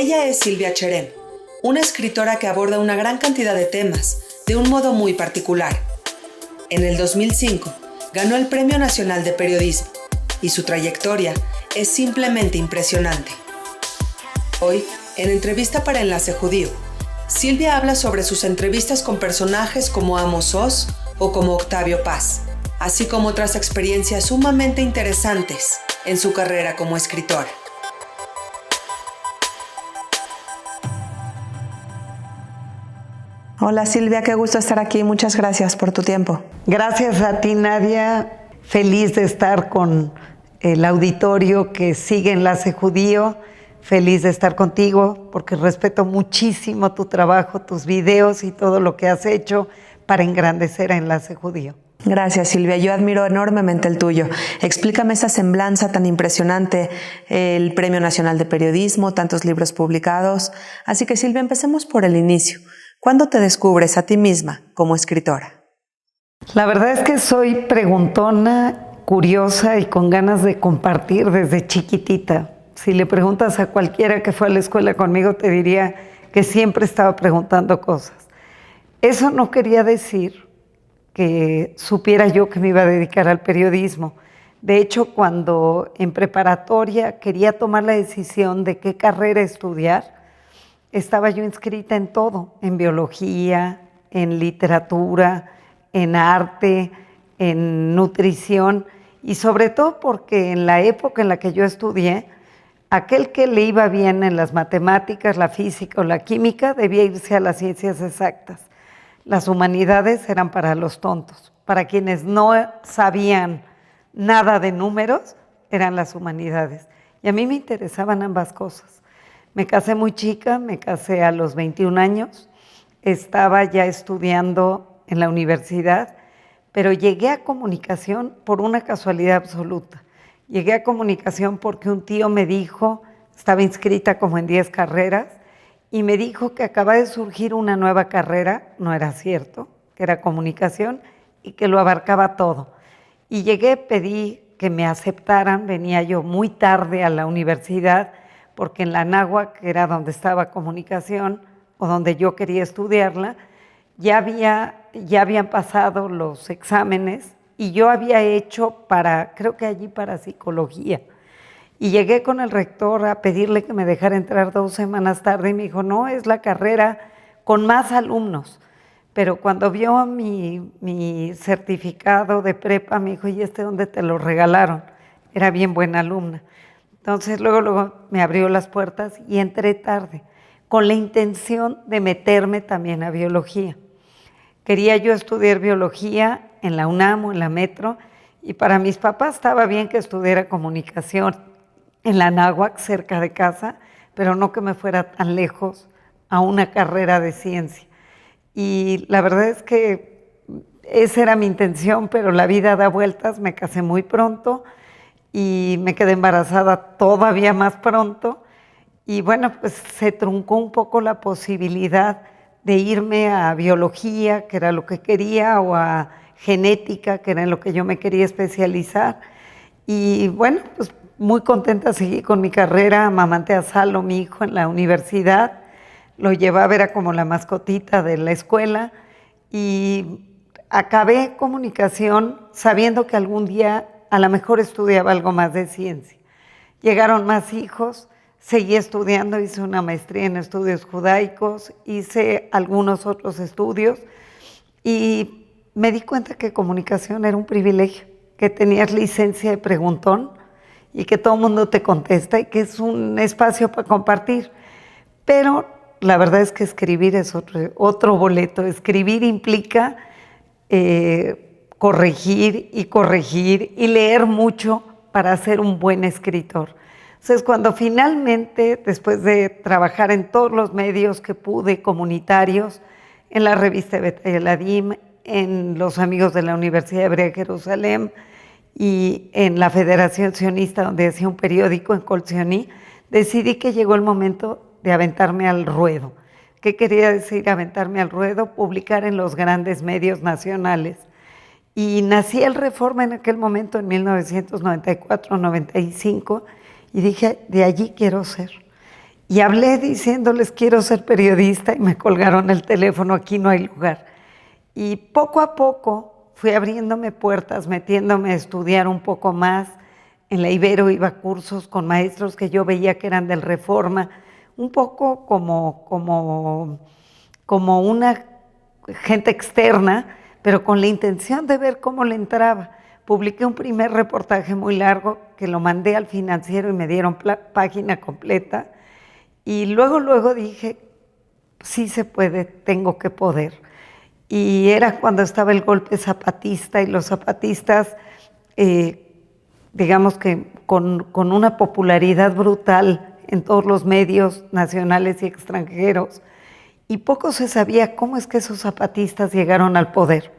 Ella es Silvia Cherem, una escritora que aborda una gran cantidad de temas de un modo muy particular. En el 2005 ganó el Premio Nacional de Periodismo y su trayectoria es simplemente impresionante. Hoy, en Entrevista para Enlace Judío, Silvia habla sobre sus entrevistas con personajes como Amos Oz o como Octavio Paz, así como otras experiencias sumamente interesantes en su carrera como escritora. Hola Silvia, qué gusto estar aquí. Muchas gracias por tu tiempo. Gracias a ti, Nadia. Feliz de estar con el auditorio que sigue Enlace Judío. Feliz de estar contigo porque respeto muchísimo tu trabajo, tus videos y todo lo que has hecho para engrandecer a Enlace Judío. Gracias, Silvia. Yo admiro enormemente el tuyo. Explícame esa semblanza tan impresionante, el Premio Nacional de Periodismo, tantos libros publicados. Así que, Silvia, empecemos por el inicio. ¿Cuándo te descubres a ti misma como escritora? La verdad es que soy preguntona, curiosa y con ganas de compartir desde chiquitita. Si le preguntas a cualquiera que fue a la escuela conmigo, te diría que siempre estaba preguntando cosas. Eso no quería decir que supiera yo que me iba a dedicar al periodismo. De hecho, cuando en preparatoria quería tomar la decisión de qué carrera estudiar, estaba yo inscrita en todo, en biología, en literatura, en arte, en nutrición, y sobre todo porque en la época en la que yo estudié, aquel que le iba bien en las matemáticas, la física o la química debía irse a las ciencias exactas. Las humanidades eran para los tontos, para quienes no sabían nada de números, eran las humanidades. Y a mí me interesaban ambas cosas. Me casé muy chica, me casé a los 21 años, estaba ya estudiando en la universidad, pero llegué a comunicación por una casualidad absoluta. Llegué a comunicación porque un tío me dijo, estaba inscrita como en 10 carreras, y me dijo que acaba de surgir una nueva carrera, no era cierto, que era comunicación y que lo abarcaba todo. Y llegué, pedí que me aceptaran, venía yo muy tarde a la universidad, porque en la Anáhuac, que era donde estaba comunicación, o donde yo quería estudiarla, ya habían pasado los exámenes y yo había hecho creo que allí para psicología. Y llegué con el rector a pedirle que me dejara entrar 2 semanas tarde y me dijo, no, es la carrera con más alumnos. Pero cuando vio mi certificado de prepa, me dijo, ¿y dónde te lo regalaron? Era bien buena alumna. Entonces luego me abrió las puertas y entré tarde, con la intención de meterme también a biología. Quería yo estudiar biología en la UNAM o en la Metro, y para mis papás estaba bien que estudiara comunicación en la Anáhuac, cerca de casa, pero no que me fuera tan lejos a una carrera de ciencia. Y la verdad es que esa era mi intención, pero la vida da vueltas, me casé muy pronto, y me quedé embarazada todavía más pronto, y bueno, pues se truncó un poco la posibilidad de irme a biología, que era lo que quería, o a genética, que era en lo que yo me quería especializar, y bueno, pues muy contenta seguí con mi carrera, amamanté a Salo, mi hijo, en la universidad, lo llevaba, era como la mascotita de la escuela, y acabé comunicación sabiendo que algún día a lo mejor estudiaba algo más de ciencia. Llegaron más hijos, seguí estudiando, hice una maestría en estudios judaicos, hice algunos otros estudios y me di cuenta que comunicación era un privilegio, que tenías licencia de preguntón y que todo el mundo te contesta y que es un espacio para compartir. Pero la verdad es que escribir es otro boleto. Escribir implica corregir y leer mucho para ser un buen escritor. Entonces, cuando finalmente, después de trabajar en todos los medios que pude, comunitarios, en la revista Bet Eladim, en los Amigos de la Universidad Hebrea de Jerusalén y en la Federación Sionista, donde hacía un periódico en Kol Sioní, decidí que llegó el momento de aventarme al ruedo. ¿Qué quería decir aventarme al ruedo? Publicar en los grandes medios nacionales. Y nací el Reforma en aquel momento, en 1994-95, y dije, de allí quiero ser. Y hablé diciéndoles, quiero ser periodista, y me colgaron el teléfono, aquí no hay lugar. Y poco a poco fui abriéndome puertas, metiéndome a estudiar un poco más. En la Ibero iba a cursos con maestros que yo veía que eran del Reforma, un poco como una gente externa, pero con la intención de ver cómo le entraba. Publiqué un primer reportaje muy largo que lo mandé al Financiero y me dieron página completa. Y luego dije, sí se puede, tengo que poder. Y era cuando estaba el golpe zapatista y los zapatistas, digamos que con una popularidad brutal en todos los medios nacionales y extranjeros, y poco se sabía cómo es que esos zapatistas llegaron al poder.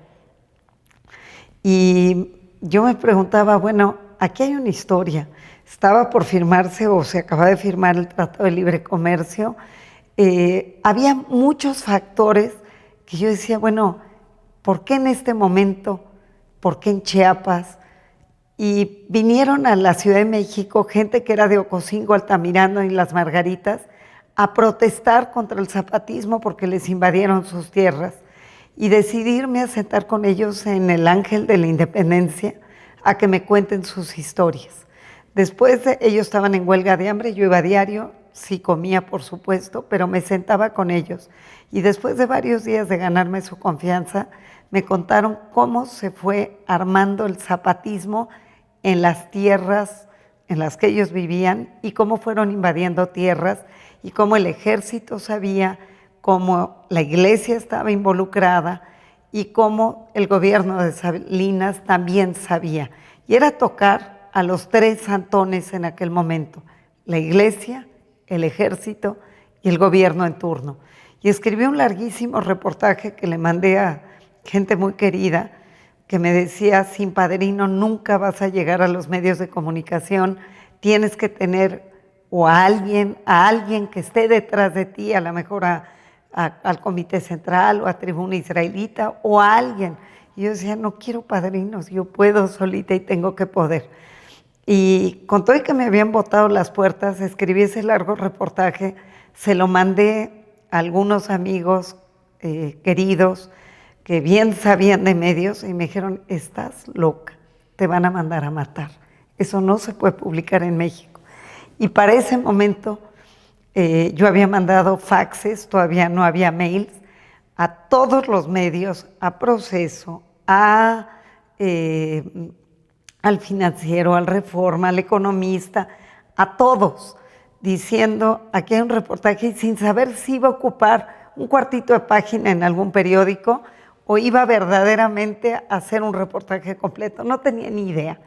Y yo me preguntaba, bueno, aquí hay una historia. Estaba por firmarse o se acaba de firmar el Tratado de Libre Comercio. Había muchos factores que yo decía, bueno, ¿por qué en este momento? ¿Por qué en Chiapas? Y vinieron a la Ciudad de México gente que era de Ocosingo, Altamirano y Las Margaritas a protestar contra el zapatismo porque les invadieron sus tierras. Y decidí irme a sentar con ellos en el Ángel de la Independencia a que me cuenten sus historias. Después ellos estaban en huelga de hambre, yo iba a diario, sí comía por supuesto, pero me sentaba con ellos. Y después de varios días de ganarme su confianza, me contaron cómo se fue armando el zapatismo en las tierras en las que ellos vivían y cómo fueron invadiendo tierras y cómo el ejército sabía, cómo la iglesia estaba involucrada y cómo el gobierno de Salinas también sabía. Y era tocar a los tres santones en aquel momento, la iglesia, el ejército y el gobierno en turno. Y escribí un larguísimo reportaje que le mandé a gente muy querida, que me decía, sin padrino nunca vas a llegar a los medios de comunicación, tienes que tener o a alguien que esté detrás de ti, a lo mejor al Comité Central o a Tribuna Israelita o a alguien. Y yo decía, no quiero padrinos, yo puedo solita y tengo que poder. Y con todo y que me habían botado las puertas, escribí ese largo reportaje, se lo mandé a algunos amigos queridos que bien sabían de medios y me dijeron, estás loca, te van a mandar a matar. Eso no se puede publicar en México. Y para ese momento yo había mandado faxes, todavía no había mails, a todos los medios, a Proceso, al Financiero, al Reforma, al Economista, a todos, diciendo, aquí hay un reportaje, y sin saber si iba a ocupar un cuartito de página en algún periódico o iba verdaderamente a hacer un reportaje completo. No tenía ni idea.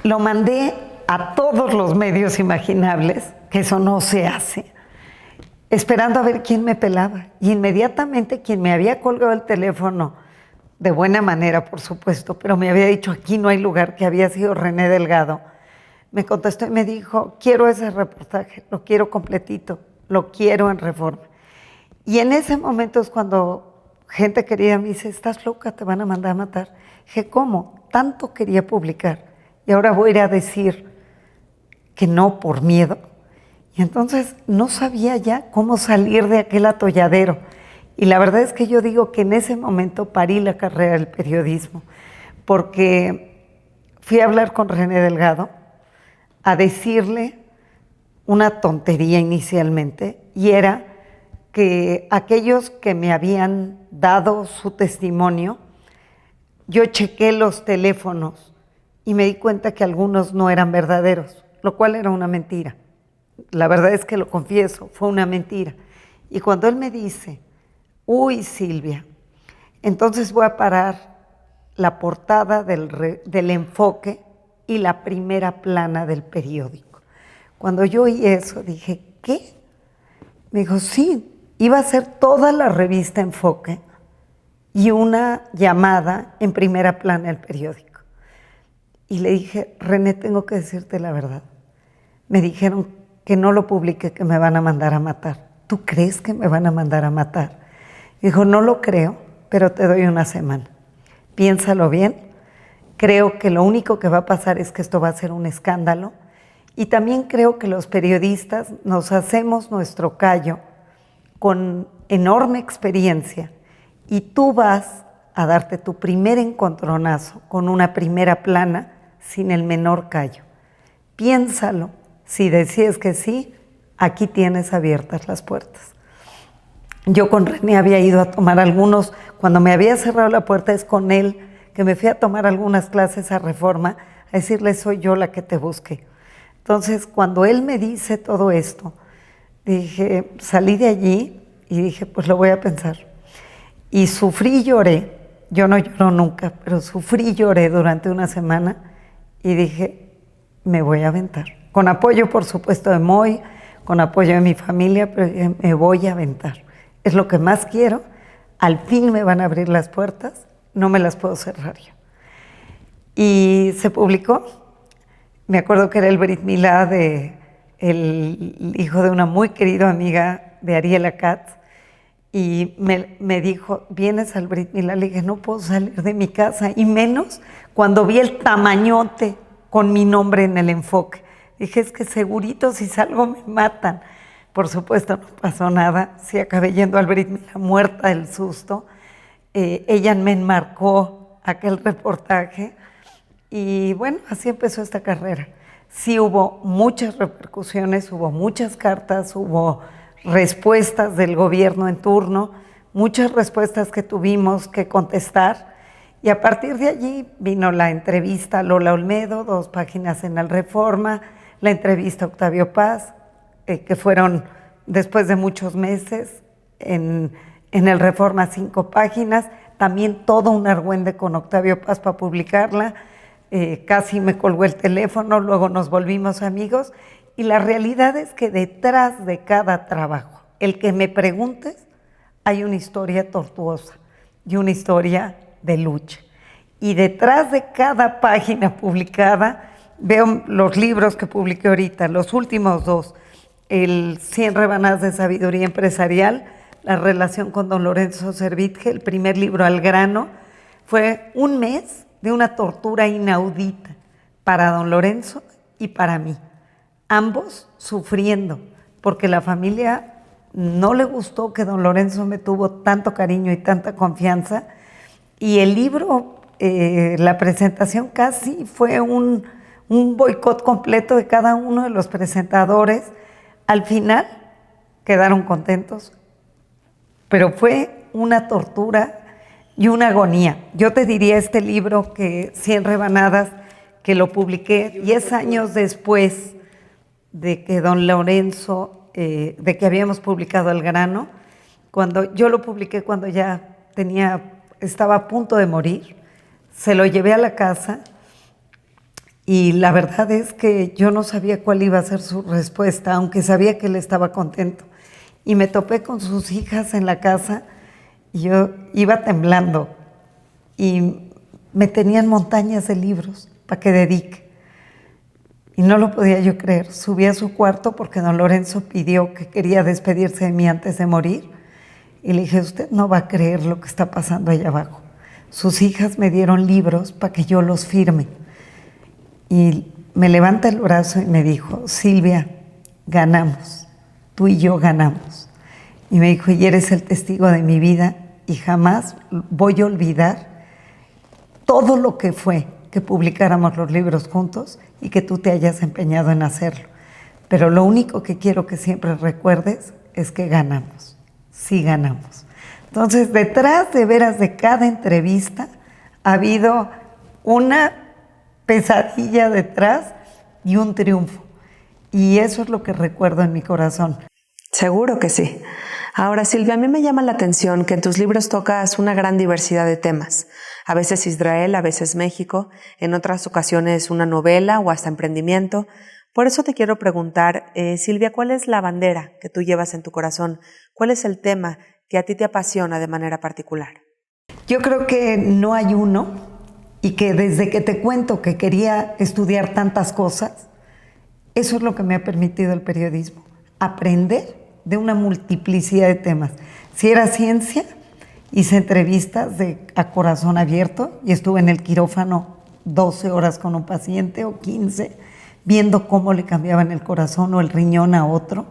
Lo mandé a todos los medios imaginables, que eso no se hace, esperando a ver quién me pelaba. Y inmediatamente quien me había colgado el teléfono, de buena manera por supuesto, pero me había dicho aquí no hay lugar, que había sido René Delgado, me contestó y me dijo, quiero ese reportaje, lo quiero completito, lo quiero en Reforma. Y en ese momento es cuando gente querida me dice, estás loca, te van a mandar a matar. Dije, ¿cómo? Tanto quería publicar y ahora voy a ir a decir que no por miedo. Y entonces no sabía ya cómo salir de aquel atolladero. Y la verdad es que yo digo que en ese momento parí la carrera del periodismo, porque fui a hablar con René Delgado, a decirle una tontería inicialmente, y era que aquellos que me habían dado su testimonio, yo chequé los teléfonos y me di cuenta que algunos no eran verdaderos, lo cual era una mentira. La verdad es que lo confieso, fue una mentira. Y cuando él me dice, uy Silvia, entonces voy a parar la portada del Enfoque y la primera plana del periódico. Cuando yo oí eso dije, ¿qué? Me dijo, sí, iba a ser toda la revista Enfoque y una llamada en primera plana del periódico. Y le dije, René, tengo que decirte la verdad. Me dijeron que no lo publique, que me van a mandar a matar. ¿Tú crees que me van a mandar a matar? Dijo, no lo creo, pero te doy una semana. Piénsalo bien. Creo que lo único que va a pasar es que esto va a ser un escándalo Y también creo que los periodistas nos hacemos nuestro callo con enorme experiencia y tú vas a darte tu primer encontronazo con una primera plana sin el menor callo. Piénsalo, si decides que sí, aquí tienes abiertas las puertas. Yo con René había ido a tomar algunos, cuando me había cerrado la puerta es con él, que me fui a tomar algunas clases a Reforma, a decirle soy yo la que te busqué. Entonces, cuando él me dice todo esto, dije, salí de allí y dije, pues lo voy a pensar. Y sufrí y lloré, yo no lloro nunca, pero sufrí y lloré durante una semana y dije, me voy a aventar. Con apoyo, por supuesto, de Moy, con apoyo de mi familia, pero dije, me voy a aventar. Es lo que más quiero, al fin me van a abrir las puertas, no me las puedo cerrar yo. Y se publicó, me acuerdo que era el Brit Milá de el hijo de una muy querida amiga de Ariela Katz, y me dijo, ¿vienes al Brit Milá? Le dije, no puedo salir de mi casa, y menos cuando vi el tamañote con mi nombre en el enfoque. Dije, es que segurito si salgo me matan. Por supuesto, no pasó nada, sí acabé yendo al Brit Milá muerta del susto. Ella me enmarcó aquel reportaje y bueno, así empezó esta carrera. Sí hubo muchas repercusiones, hubo muchas cartas, hubo respuestas del gobierno en turno, muchas respuestas que tuvimos que contestar y a partir de allí vino la entrevista a Lola Olmedo, 2 páginas en el Reforma, la entrevista a Octavio Paz, que fueron después de muchos meses en el Reforma 5 páginas, también todo un argüende con Octavio Paz para publicarla, casi me colgó el teléfono, luego nos volvimos amigos y la realidad es que detrás de cada trabajo, el que me preguntes, hay una historia tortuosa y una historia de lucha. Y detrás de cada página publicada, veo los libros que publiqué ahorita, los últimos 2, el 100 rebanadas de sabiduría empresarial, la relación con don Lorenzo Servitje, el primer libro al grano, fue un mes de una tortura inaudita para don Lorenzo y para mí, ambos sufriendo, porque la familia no le gustó que don Lorenzo me tuvo tanto cariño y tanta confianza, y el libro, la presentación casi fue un boicot completo de cada uno de los presentadores. Al final quedaron contentos, pero fue una tortura y una agonía. Yo te diría este libro, que 100 rebanadas, que lo publiqué 10 años después de que don Lorenzo, de que habíamos publicado El Grano, cuando yo lo publiqué cuando ya estaba a punto de morir, se lo llevé a la casa y la verdad es que yo no sabía cuál iba a ser su respuesta, aunque sabía que él estaba contento. Y me topé con sus hijas en la casa y yo iba temblando y me tenían montañas de libros para que dedique. Y no lo podía yo creer. Subí a su cuarto porque don Lorenzo pidió que quería despedirse de mí antes de morir. Y le dije, usted no va a creer lo que está pasando allá abajo. Sus hijas me dieron libros para que yo los firme. Y me levanta el brazo y me dijo, Silvia, ganamos, tú y yo ganamos. Y me dijo, y eres el testigo de mi vida y jamás voy a olvidar todo lo que fue que publicáramos los libros juntos y que tú te hayas empeñado en hacerlo. Pero lo único que quiero que siempre recuerdes es que ganamos, sí ganamos. Entonces, detrás de veras de cada entrevista ha habido una pesadilla detrás y un triunfo. Y eso es lo que recuerdo en mi corazón. Seguro que sí. Ahora, Silvia, a mí me llama la atención que en tus libros tocas una gran diversidad de temas. A veces Israel, a veces México, en otras ocasiones una novela o hasta emprendimiento. Por eso te quiero preguntar, Silvia, ¿cuál es la bandera que tú llevas en tu corazón? ¿Cuál es el tema que a ti te apasiona de manera particular? Yo creo que no hay uno, y que desde que te cuento que quería estudiar tantas cosas, eso es lo que me ha permitido el periodismo, aprender de una multiplicidad de temas. Si era ciencia, hice entrevistas a corazón abierto y estuve en el quirófano 12 horas con un paciente o 15. viendo cómo le cambiaban el corazón o el riñón a otro.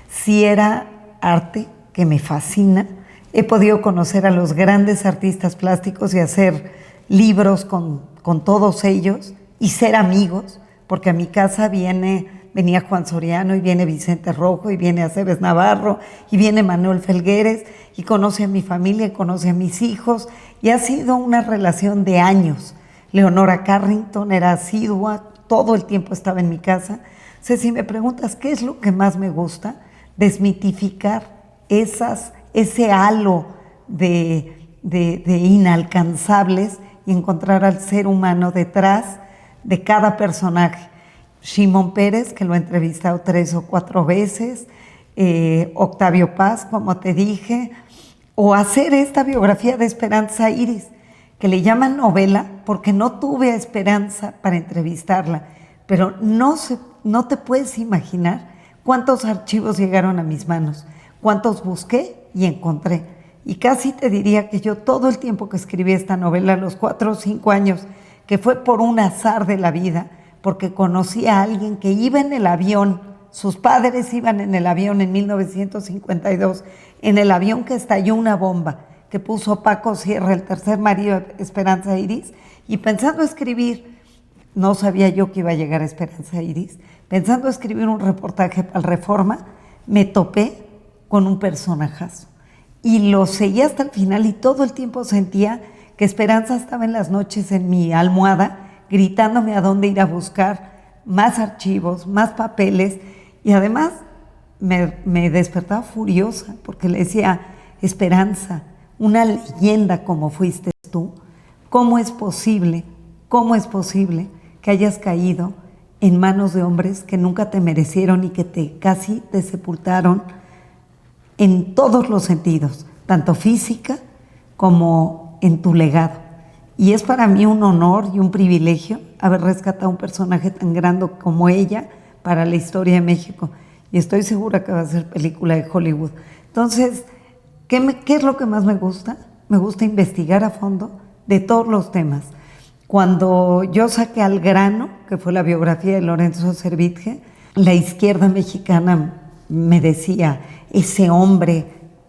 Sí era arte que me fascina. He podido conocer a los grandes artistas plásticos y hacer libros con todos ellos y ser amigos, porque a mi casa venía Juan Soriano y viene Vicente Rojo y viene Aceves Navarro y viene Manuel Felgueres y conoce a mi familia y conoce a mis hijos y ha sido una relación de años. Leonora Carrington era asidua, todo el tiempo estaba en mi casa. O sea, si me preguntas qué es lo que más me gusta, desmitificar ese halo de inalcanzables y encontrar al ser humano detrás de cada personaje. Shimon Peres, que lo he entrevistado 3 o 4 veces, Octavio Paz, como te dije, o hacer esta biografía de Esperanza Iris, que le llaman novela porque no tuve a Esperanza para entrevistarla, pero no te puedes imaginar cuántos archivos llegaron a mis manos, cuántos busqué y encontré. Y casi te diría que yo todo el tiempo que escribí esta novela, los 4 o 5 años, que fue por un azar de la vida, porque conocí a alguien que iba en el avión, sus padres iban en el avión en 1952, en el avión que estalló una bomba, que puso Paco Sierra, el tercer marido de Esperanza Iris, y pensando escribir, no sabía yo que iba a llegar a Esperanza Iris, pensando escribir un reportaje para el Reforma, me topé con un personajazo. Y lo seguí hasta el final y todo el tiempo sentía que Esperanza estaba en las noches en mi almohada, gritándome a dónde ir a buscar más archivos, más papeles, y además me despertaba furiosa porque le decía, Esperanza, una leyenda como fuiste tú, ¿cómo es posible que hayas caído en manos de hombres que nunca te merecieron y que casi te sepultaron en todos los sentidos, tanto física como en tu legado? Y es para mí un honor y un privilegio haber rescatado un personaje tan grande como ella para la historia de México. Y estoy segura que va a ser película de Hollywood. Entonces, ¿qué es lo que más me gusta? Me gusta investigar a fondo de todos los temas. Cuando yo saqué Al grano, que fue la biografía de Lorenzo Servitje, la izquierda mexicana me decía, ese hombre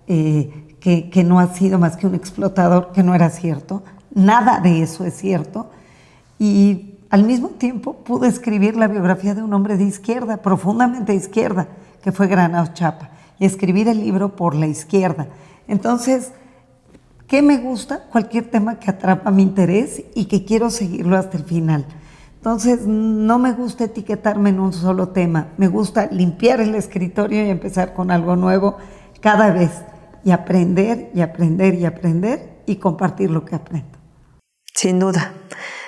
que no ha sido más que un explotador, que no era cierto. Nada de eso es cierto. Y al mismo tiempo pude escribir la biografía de un hombre de izquierda, profundamente de izquierda, que fue Granados Chapa, y escribir el libro por la izquierda. Entonces, ¿qué me gusta? Cualquier tema que atrapa mi interés y que quiero seguirlo hasta el final. Entonces, no me gusta etiquetarme en un solo tema. Me gusta limpiar el escritorio y empezar con algo nuevo cada vez. Y aprender, y aprender, y aprender, y compartir lo que aprendo. Sin duda.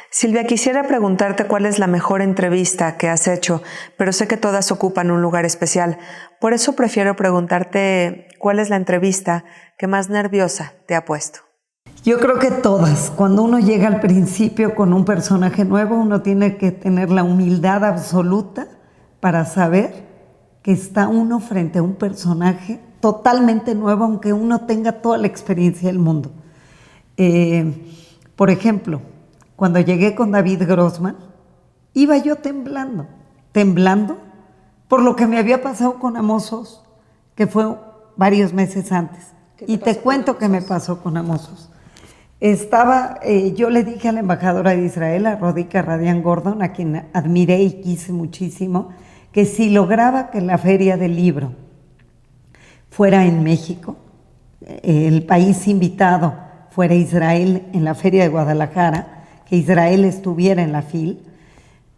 Silvia, quisiera preguntarte cuál es la mejor entrevista que has hecho, pero sé que todas ocupan un lugar especial. Por eso prefiero preguntarte cuál es la entrevista que más nerviosa te ha puesto. Yo creo que todas. Cuando uno llega al principio con un personaje nuevo, uno tiene que tener la humildad absoluta para saber que está uno frente a un personaje totalmente nuevo, aunque uno tenga toda la experiencia del mundo. Por ejemplo, cuando llegué con David Grossman, iba yo temblando por lo que me había pasado con Amosos, que fue varios meses antes. Y te cuento qué me pasó con Amosos. Yo le dije a la embajadora de Israel, a Rodika Radian Gordon, a quien admiré y quise muchísimo, que si lograba que la Feria del Libro fuera en México, el país invitado fuera Israel en la Feria de Guadalajara, que Israel estuviera en la FIL,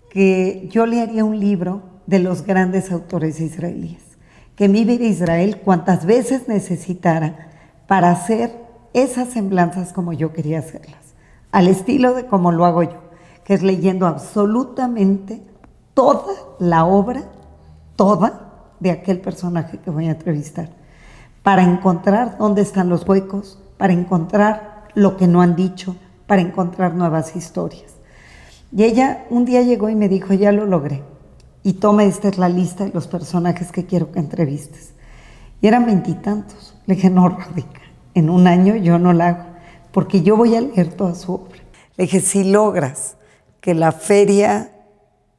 que yo le haría un libro de los grandes autores israelíes, que me iba a ir a Israel cuantas veces necesitara para hacer esas semblanzas como yo quería hacerlas, al estilo de como lo hago yo, que es leyendo absolutamente toda la obra, toda, de aquel personaje que voy a entrevistar, para encontrar dónde están los huecos, para encontrar lo que no han dicho, para encontrar nuevas historias. Y ella un día llegó y me dijo, ya lo logré, y toma, esta es la lista de los personajes que quiero que entrevistes. Y eran 20 y tantos. Le dije, no, Rodica, en un año yo no la hago, porque yo voy a leer toda su obra. Le dije, si logras que la Feria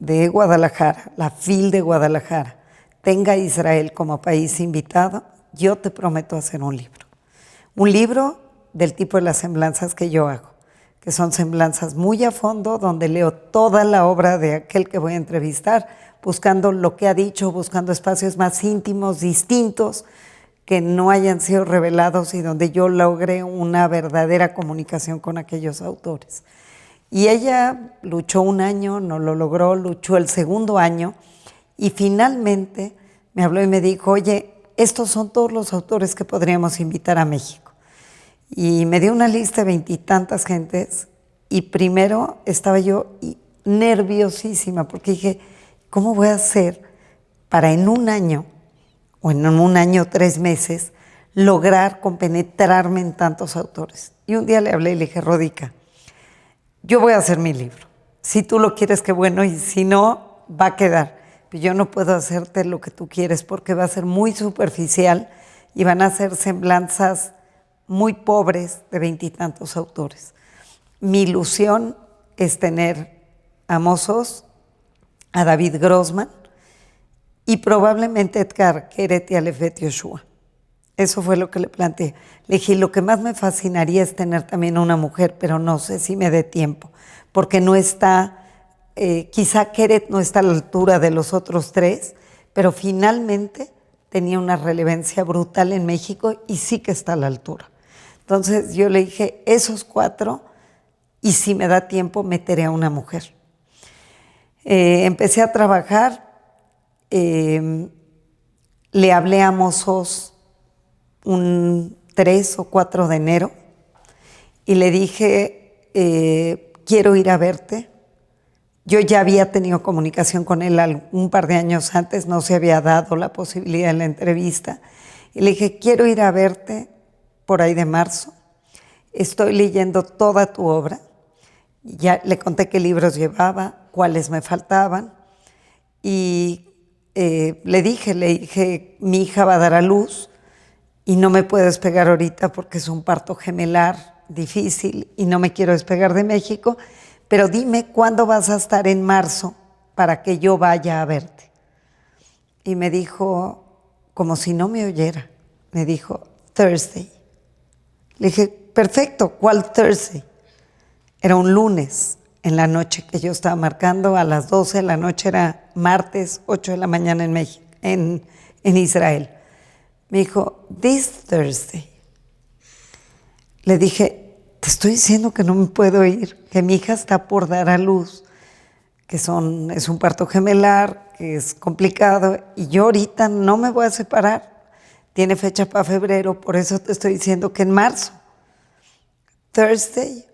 de Guadalajara, la FIL de Guadalajara, tenga a Israel como país invitado, yo te prometo hacer un libro. Un libro del tipo de las semblanzas que yo hago, que son semblanzas muy a fondo, donde leo toda la obra de aquel que voy a entrevistar, buscando lo que ha dicho, buscando espacios más íntimos, distintos, que no hayan sido revelados y donde yo logré una verdadera comunicación con aquellos autores. Y ella luchó un año, no lo logró, luchó el segundo año y finalmente me habló y me dijo, oye, estos son todos los autores que podríamos invitar a México. Y me dio una lista de 20 y tantas gentes y primero estaba yo nerviosísima porque dije, ¿cómo voy a hacer para en un año o en un año 3 meses lograr compenetrarme en tantos autores? Y un día le hablé y le dije, Rodica, yo voy a hacer mi libro. Si tú lo quieres, qué bueno, y si no, va a quedar. Pero yo no puedo hacerte lo que tú quieres porque va a ser muy superficial y van a ser semblanzas muy pobres de 20 y tantos autores. Mi ilusión es tener a Mossos, a David Grossman y probablemente Edgar Keret y Alefet Yoshua. Eso fue lo que le planteé. Le dije, lo que más me fascinaría es tener también una mujer, pero no sé si me dé tiempo, porque no está, quizá Keret no está a la altura de los otros 3, pero finalmente tenía una relevancia brutal en México y sí que está a la altura. Entonces yo le dije, esos 4, y si me da tiempo, meteré a una mujer. Empecé a trabajar, le hablé a Mossos un 3 o 4 de enero y le dije, quiero ir a verte. Yo ya había tenido comunicación con él un par de años antes, no se había dado la posibilidad de la entrevista. Y le dije, quiero ir a verte por ahí de marzo. Estoy leyendo toda tu obra. Ya le conté qué libros llevaba, cuáles me faltaban. Y le dije, mi hija va a dar a luz y no me puedo despegar ahorita porque es un parto gemelar difícil y no me quiero despegar de México, pero dime cuándo vas a estar en marzo para que yo vaya a verte. Y me dijo, como si no me oyera, me dijo, Thursday. Le dije, perfecto, ¿cuál Thursday? Era un lunes en la noche que yo estaba marcando, a las 12 de la noche, era martes, 8 de la mañana en México, en Israel. Me dijo, this Thursday. Le dije, te estoy diciendo que no me puedo ir, que mi hija está por dar a luz, que es un parto gemelar, que es complicado, y yo ahorita no me voy a separar. Tiene fecha para febrero, por eso te estoy diciendo que en marzo. Thursday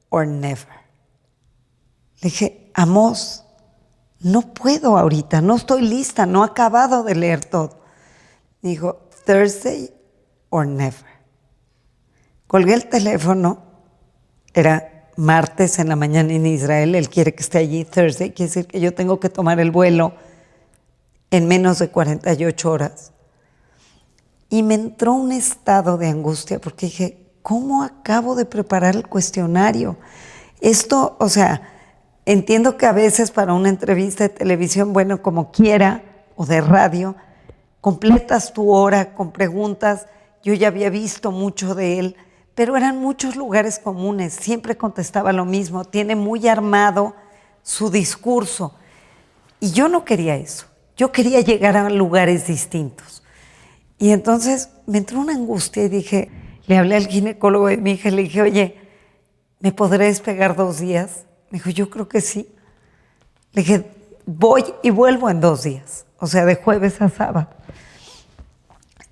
or never. Le dije, Amos, no puedo ahorita, no estoy lista, no he acabado de leer todo. Dijo, Thursday or never. Colgué el teléfono, era martes en la mañana en Israel, él quiere que esté allí Thursday, quiere decir que yo tengo que tomar el vuelo en menos de 48 horas. Y me entró un estado de angustia porque dije, ¿cómo acabo de preparar el cuestionario? Esto, o sea, entiendo que a veces para una entrevista de televisión, bueno, como quiera, o de radio, completas tu hora con preguntas. Yo ya había visto mucho de él, pero eran muchos lugares comunes, siempre contestaba lo mismo, tiene muy armado su discurso. Y yo no quería eso, yo quería llegar a lugares distintos. Y entonces me entró una angustia y dije, le hablé al ginecólogo de mi hija y le dije, oye, ¿me podré despegar 2 días? Me dijo, yo creo que sí. Le dije, voy y vuelvo en 2 días, o sea, de jueves a sábado.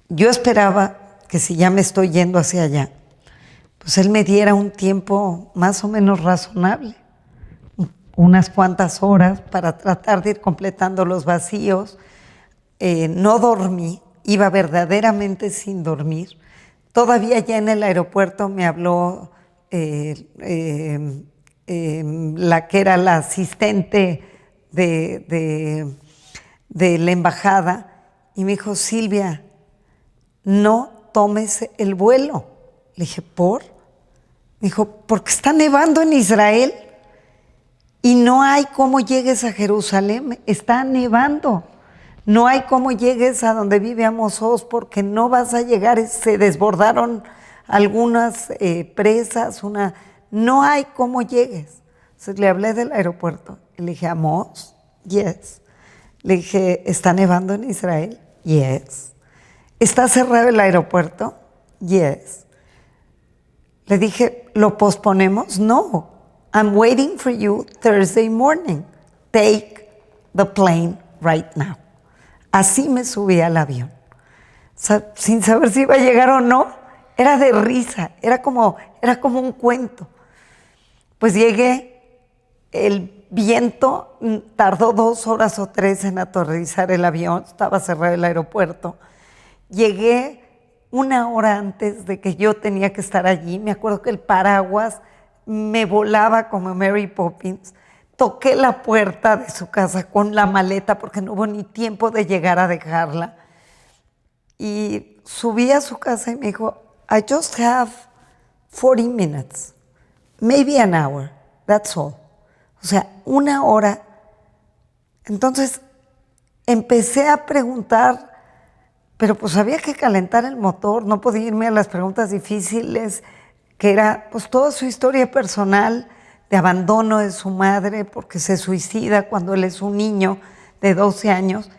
Yo esperaba que si ya me estoy yendo hacia allá, pues él me diera un tiempo más o menos razonable, unas cuantas horas para tratar de ir completando los vacíos. No dormí, iba verdaderamente sin dormir. Todavía ya en el aeropuerto me habló la que era la asistente de la embajada y me dijo, Silvia, no tomes el vuelo. Le dije, ¿por? Me dijo, porque está nevando en Israel. Y no hay cómo llegues a Jerusalén, está nevando. No hay cómo llegues a donde vive Amos Oz porque no vas a llegar, se desbordaron algunas presas, no hay cómo llegues. Entonces le hablé del aeropuerto y le dije, Amos, yes. Le dije, ¿está nevando en Israel? Yes. ¿Está cerrado el aeropuerto? Yes. Le dije, ¿lo posponemos? No. I'm waiting for you Thursday morning. Take the plane right now. Así me subí al avión. O sea, sin saber si iba a llegar o no. Era de risa, era como un cuento. Pues llegué, el viento tardó 2 horas o 3 en aterrizar el avión, estaba cerrado el aeropuerto. Llegué 1 hora antes de que yo tenía que estar allí. Me acuerdo que el paraguas me volaba como Mary Poppins. Toqué la puerta de su casa con la maleta porque no hubo ni tiempo de llegar a dejarla. Y subí a su casa y me dijo, I just have 40 minutes, maybe an hour, that's all. O sea, 1 hora. Entonces empecé a preguntar, pero pues había que calentar el motor, no podía irme a las preguntas difíciles, que era pues toda su historia personal de abandono de su madre porque se suicida cuando él es un niño de 12 años.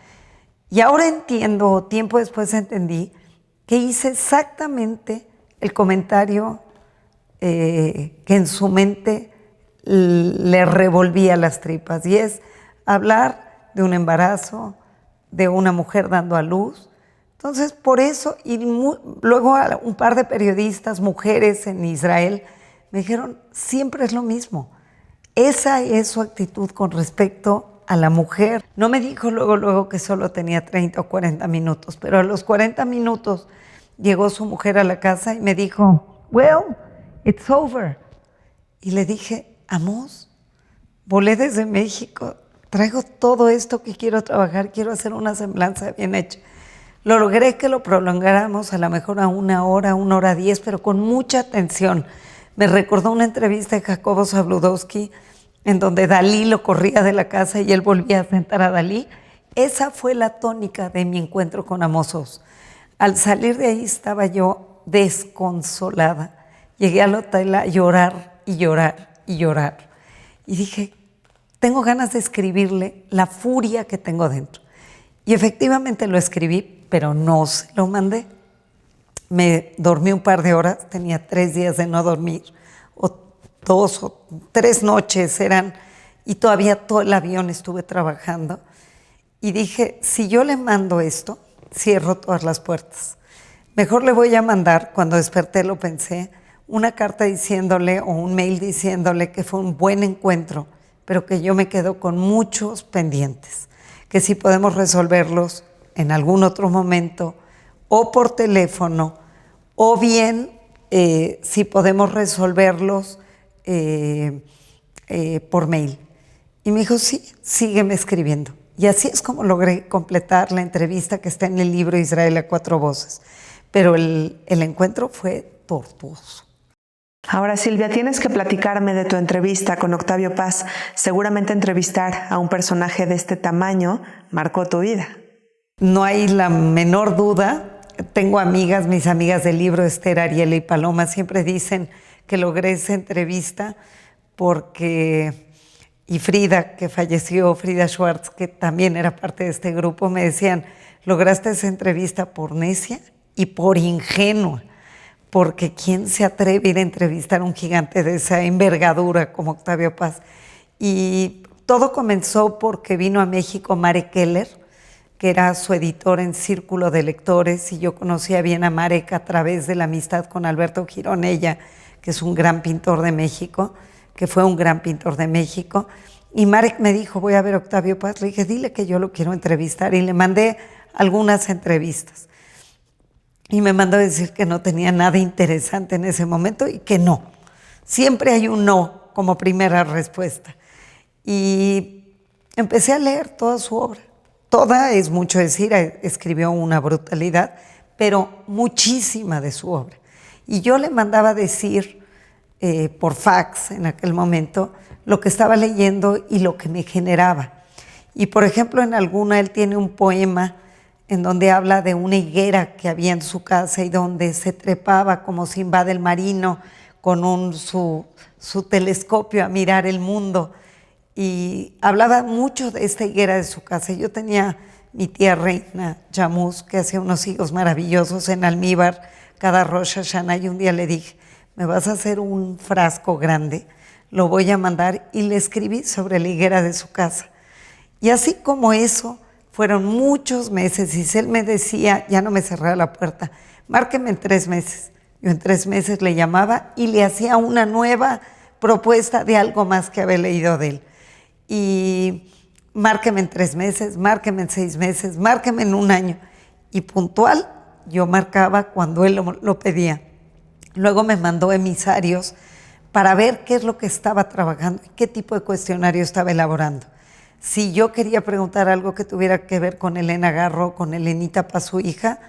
Y ahora entiendo, tiempo después entendí, que hice exactamente el comentario que en su mente le revolvía las tripas, y es hablar de un embarazo, de una mujer dando a luz. Entonces, por eso, y luego un par de periodistas, mujeres en Israel, me dijeron, siempre es lo mismo. Esa es su actitud con respecto a la mujer. No me dijo luego que solo tenía 30 o 40 minutos, pero a los 40 minutos llegó su mujer a la casa y me dijo, well, it's over. Y le dije, Amos, volé desde México, traigo todo esto que quiero trabajar, quiero hacer una semblanza bien hecha. Lo logré que lo prolongáramos a lo mejor a 1 hora, 1:10, pero con mucha atención. Me recordó una entrevista de Jacobo Zabludowski en donde Dalí lo corría de la casa y él volvía a sentar a Dalí. Esa fue la tónica de mi encuentro con Amos Oz. Al salir de ahí estaba yo desconsolada. Llegué al hotel a llorar y llorar y llorar. Y dije, tengo ganas de escribirle la furia que tengo dentro. Y efectivamente lo escribí, pero no se lo mandé. Me dormí un par de horas, tenía 3 días de no dormir, o 2 o 3 noches eran, y todavía todo el avión estuve trabajando. Y dije, si yo le mando esto, cierro todas las puertas. Mejor le voy a mandar, cuando desperté lo pensé, una carta diciéndole, o un mail diciéndole que fue un buen encuentro, pero que yo me quedo con muchos pendientes, que si podemos resolverlos en algún otro momento, o por teléfono, o bien si podemos resolverlos por mail. Y me dijo, sí, sígueme escribiendo. Y así es como logré completar la entrevista que está en el libro Israel a 4 voces. Pero el encuentro fue tortuoso. Ahora, Silvia, tienes que platicarme de tu entrevista con Octavio Paz. Seguramente entrevistar a un personaje de este tamaño marcó tu vida. No hay la menor duda. Tengo amigas, mis amigas del libro, Esther, Ariela y Paloma, siempre dicen que logré esa entrevista porque, y Frida, que falleció, Frida Schwartz, que también era parte de este grupo, me decían, lograste esa entrevista por necia y por ingenua, porque ¿quién se atreve a ir a entrevistar a un gigante de esa envergadura como Octavio Paz? Y todo comenzó porque vino a México Marek Keller, que era su editor en Círculo de Lectores, y yo conocía bien a Marek a través de la amistad con Alberto Gironella, que es un gran pintor de México, que fue un gran pintor de México. Y Marek me dijo, voy a ver a Octavio Paz. Le dije, dile que yo lo quiero entrevistar, y le mandé algunas entrevistas. Y me mandó a decir que no tenía nada interesante en ese momento y que no. Siempre hay un no como primera respuesta. Y empecé a leer toda su obra. Toda es mucho decir, escribió una brutalidad, pero muchísima de su obra. Y yo le mandaba decir por fax en aquel momento, lo que estaba leyendo y lo que me generaba. Y por ejemplo, en alguna él tiene un poema en donde habla de una higuera que había en su casa y donde se trepaba como Sinbad el marino con su telescopio a mirar el mundo. Y hablaba mucho de esta higuera de su casa. Yo tenía mi tía reina, Yamuz, que hacía unos higos maravillosos en almíbar cada Rosh Hashanah, y un día le dije, me vas a hacer un frasco grande, lo voy a mandar, y le escribí sobre la higuera de su casa. Y así como eso, fueron muchos meses, y él me decía, ya no me cerraba la puerta, márqueme en 3 meses. Yo en 3 meses le llamaba y le hacía una nueva propuesta de algo más que había leído de él. Y márqueme en 3 meses, márqueme en 6 meses, márqueme en 1 año. Y puntual, yo marcaba cuando él lo pedía. Luego me mandó emisarios para ver qué es lo que estaba trabajando, qué tipo de cuestionario estaba elaborando. Si yo quería preguntar algo que tuviera que ver con Elena Garro, con Elenita Paz, su hija,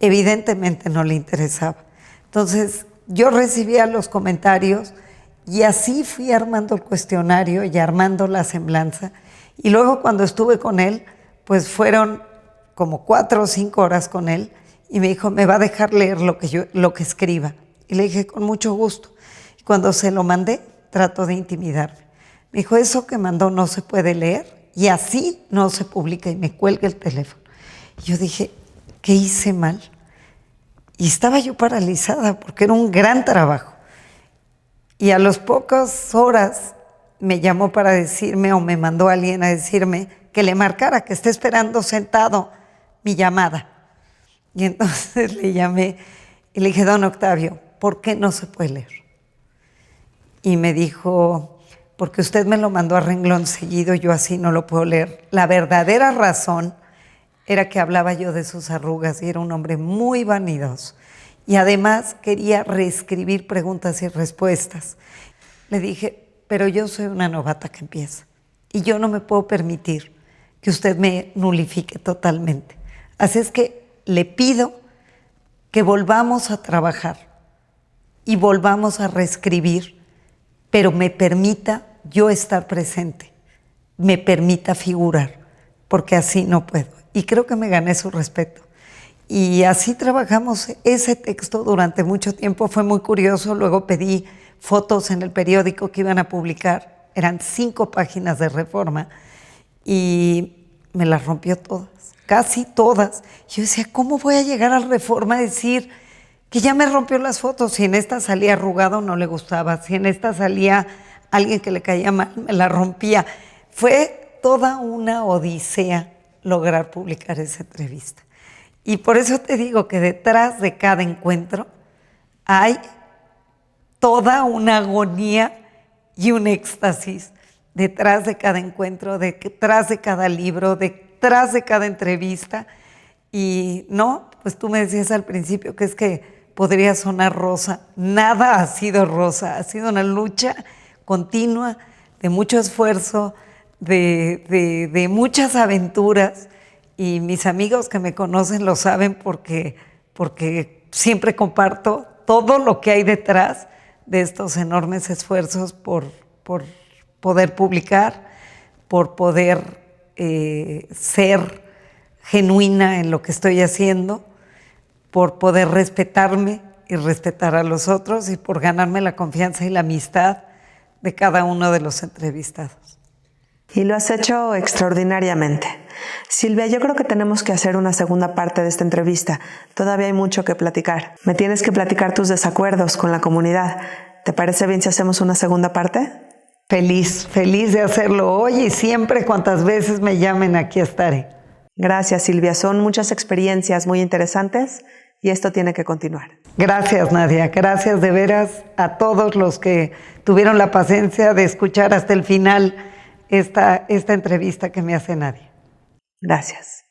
evidentemente no le interesaba. Entonces, yo recibía los comentarios y así fui armando el cuestionario y armando la semblanza. Y luego cuando estuve con él, pues fueron como 4 o 5 horas con él y me dijo, ¿me va a dejar leer lo que escriba? Y le dije, con mucho gusto. Y cuando se lo mandé, trató de intimidarme. Me dijo, eso que mandó no se puede leer y así no se publica, y me cuelga el teléfono. Y yo dije, ¿qué hice mal? Y estaba yo paralizada porque era un gran trabajo. Y a las pocas horas me llamó para decirme, o me mandó alguien a decirme que le marcara, que está esperando sentado mi llamada. Y entonces le llamé y le dije, don Octavio, ¿por qué no se puede leer? Y me dijo, porque usted me lo mandó a renglón seguido, yo así no lo puedo leer. La verdadera razón era que hablaba yo de sus arrugas y era un hombre muy vanidoso. Y además quería reescribir preguntas y respuestas. Le dije, pero yo soy una novata que empieza y yo no me puedo permitir que usted me nulifique totalmente. Así es que le pido que volvamos a trabajar y volvamos a reescribir, pero me permita yo estar presente, me permita figurar, porque así no puedo. Y creo que me gané su respeto. Y así trabajamos ese texto durante mucho tiempo. Fue muy curioso. Luego pedí fotos en el periódico que iban a publicar. Eran 5 páginas de Reforma y me las rompió todas, casi todas. Yo decía, ¿cómo voy a llegar a Reforma a decir que ya me rompió las fotos? Si en esta salía arrugado, no le gustaba. Si en esta salía alguien que le caía mal, me la rompía. Fue toda una odisea lograr publicar esa entrevista. Y por eso te digo que detrás de cada encuentro hay toda una agonía y un éxtasis. Detrás de cada encuentro, detrás de cada libro, detrás de cada entrevista. Y no, pues tú me decías al principio que es que podría sonar rosa. Nada ha sido rosa, ha sido una lucha continua de mucho esfuerzo, de muchas aventuras. Y mis amigos que me conocen lo saben porque siempre comparto todo lo que hay detrás de estos enormes esfuerzos por poder publicar, por poder ser genuina en lo que estoy haciendo, por poder respetarme y respetar a los otros y por ganarme la confianza y la amistad de cada uno de los entrevistados. Y lo has hecho extraordinariamente. Silvia, yo creo que tenemos que hacer una segunda parte de esta entrevista. Todavía hay mucho que platicar. Me tienes que platicar tus desacuerdos con la comunidad. ¿Te parece bien si hacemos una segunda parte? Feliz de hacerlo hoy y siempre, cuantas veces me llamen, aquí estaré. Gracias, Silvia. Son muchas experiencias muy interesantes y esto tiene que continuar. Gracias, Nadia. Gracias de veras a todos los que tuvieron la paciencia de escuchar hasta el final esta entrevista que me hace Nadia. Gracias.